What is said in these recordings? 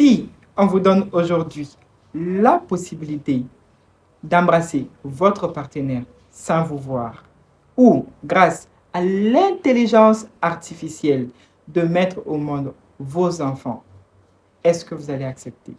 Si on vous donne aujourd'hui la possibilité d'embrasser votre partenaire sans vous voir, ou grâce à l'intelligence artificielle de mettre au monde vos enfants, est-ce que vous allez accepter?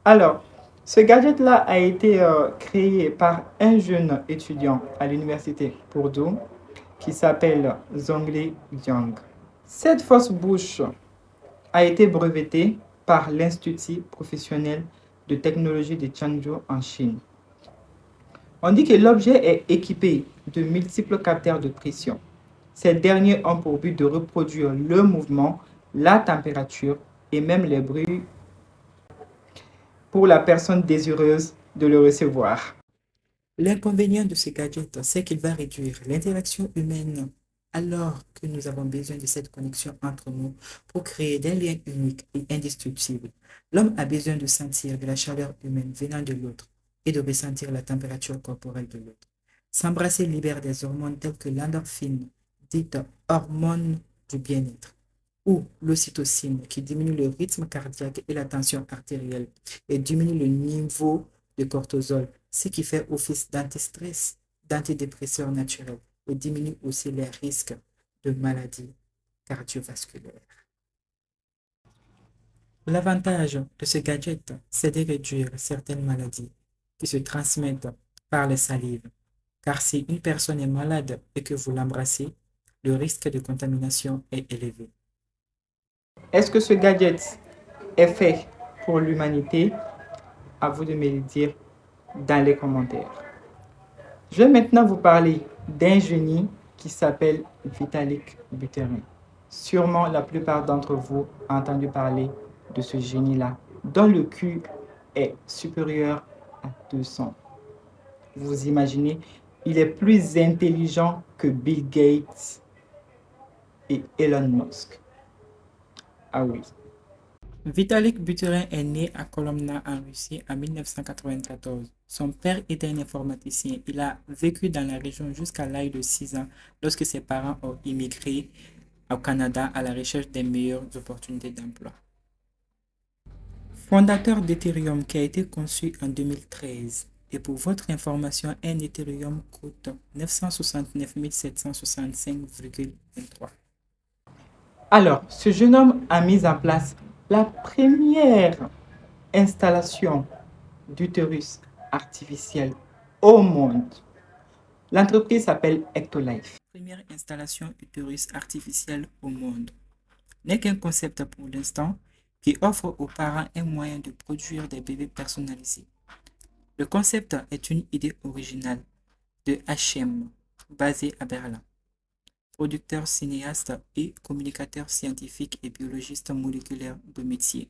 Alors, ce gadget-là a été créé par un jeune étudiant à l'université Purdue qui s'appelle Zhongli Jiang. Cette fausse bouche a été brevetée par l'Institut professionnel de technologie de Changzhou en Chine. On dit que l'objet est équipé de multiples capteurs de pression. Ces derniers ont pour but de reproduire le mouvement, la température et même les bruits pour la personne désireuse de le recevoir. L'inconvénient de ce gadget, c'est qu'il va réduire l'interaction humaine alors que nous avons besoin de cette connexion entre nous pour créer des liens uniques et indestructibles. L'homme a besoin de sentir de la chaleur humaine venant de l'autre et de ressentir la température corporelle de l'autre. S'embrasser libère des hormones telles que l'endorphine, dite hormone du bien-être, ou l'ocytocine qui diminue le rythme cardiaque et la tension artérielle et diminue le niveau de cortisol, ce qui fait office d'antistress, d'antidépresseur naturel et diminue aussi les risques de maladies cardiovasculaires. L'avantage de ce gadget, c'est de réduire certaines maladies qui se transmettent par les salives, car si une personne est malade et que vous l'embrassez, le risque de contamination est élevé. Est-ce que ce gadget est fait pour l'humanité? À vous de me le dire dans les commentaires. Je vais maintenant vous parler d'un génie qui s'appelle Vitalik Buterin. Sûrement la plupart d'entre vous ont entendu parler de ce génie-là, dont le Q est supérieur à 200. Vous imaginez, il est plus intelligent que Bill Gates et Elon Musk. Ah oui. Vitalik Buterin est né à Kolomna en Russie en 1994. Son père était un informaticien. Il a vécu dans la région jusqu'à l'âge de 6 ans lorsque ses parents ont immigré au Canada à la recherche des meilleures opportunités d'emploi. Fondateur d'Ethereum qui a été conçu en 2013. Et pour votre information, un Ethereum coûte 969 765,23. Alors, ce jeune homme a mis en place la première installation d'utérus artificiel au monde. L'entreprise s'appelle Ectolife. Première installation utérus artificielle au monde n'est qu'un concept pour l'instant qui offre aux parents un moyen de produire des bébés personnalisés. Le concept est une idée originale de H&M, basé à Berlin. Producteur, cinéaste et communicateur scientifique et biologiste moléculaire de métier.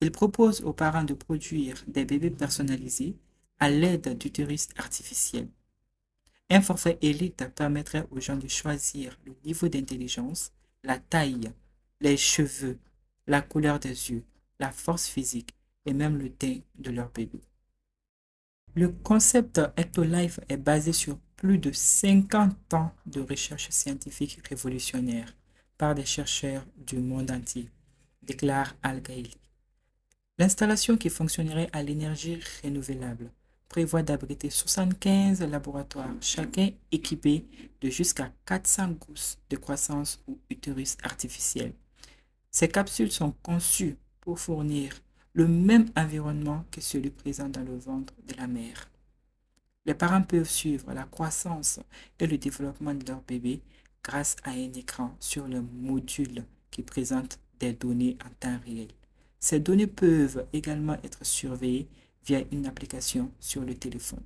Il propose aux parents de produire des bébés personnalisés à l'aide d'utérus artificiels. Un forfait élite permettrait aux gens de choisir le niveau d'intelligence, la taille, les cheveux, la couleur des yeux, la force physique et même le teint de leur bébé. Le concept Ectolife est basé sur plus de 50 ans de recherche scientifique révolutionnaire par des chercheurs du monde entier, déclare Al-Ghaili. L'installation qui fonctionnerait à l'énergie renouvelable prévoit d'abriter 75 laboratoires, chacun équipé de jusqu'à 400 gousses de croissance ou utérus artificiels. Ces capsules sont conçues pour fournir le même environnement que celui présent dans le ventre de la mère. Les parents peuvent suivre la croissance et le développement de leur bébé grâce à un écran sur le module qui présente des données en temps réel. Ces données peuvent également être surveillées via une application sur le téléphone.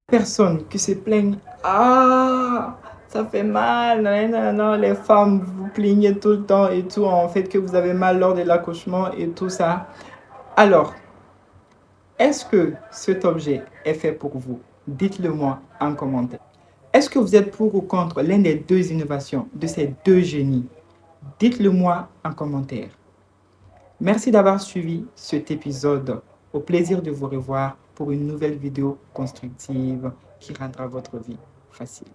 Personnes qui se plaignent, ah, ça fait mal, non, les femmes, vous plaignez tout le temps et tout, en fait, que vous avez mal lors de l'accouchement et tout ça. Alors, est-ce que cet objet est fait pour vous? Dites-le moi en commentaire. Est-ce que vous êtes pour ou contre l'une des deux innovations de ces deux génies? Dites-le moi en commentaire. Merci d'avoir suivi cet épisode. Au plaisir de vous revoir pour une nouvelle vidéo constructive qui rendra votre vie facile.